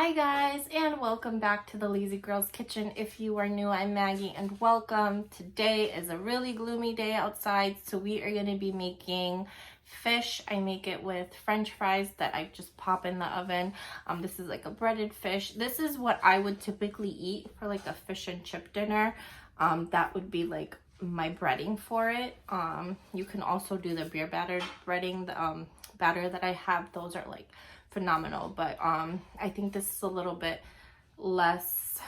Hi guys, and welcome back to the Lazy Girls Kitchen. If you are new, I'm Maggie and welcome. Today is a really gloomy day outside, so we are going to be making fish. I make it with french fries that I just pop in the oven. This is like a breaded fish. This is what I would typically eat for like a fish and chip dinner. That would be like my breading for it. You can also do the beer battered breading. The batter that I have, those are like phenomenal, but I think this is a little bit less,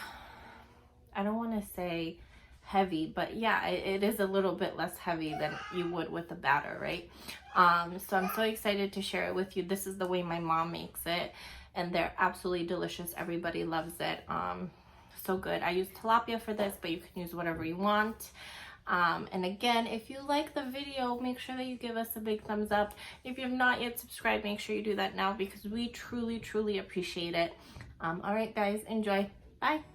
I don't want to say heavy, but yeah, it is a little bit less heavy than you would with a batter, right? So I'm so excited to share it with you. This is the way my mom makes it, and they're absolutely delicious. Everybody loves it. So good. I use tilapia for this, but you can use whatever you want. And again, if you like the video, make sure that you give us a big thumbs up. If you have not yet subscribed, make sure you do that now because we truly appreciate it. All right, guys, enjoy. Bye.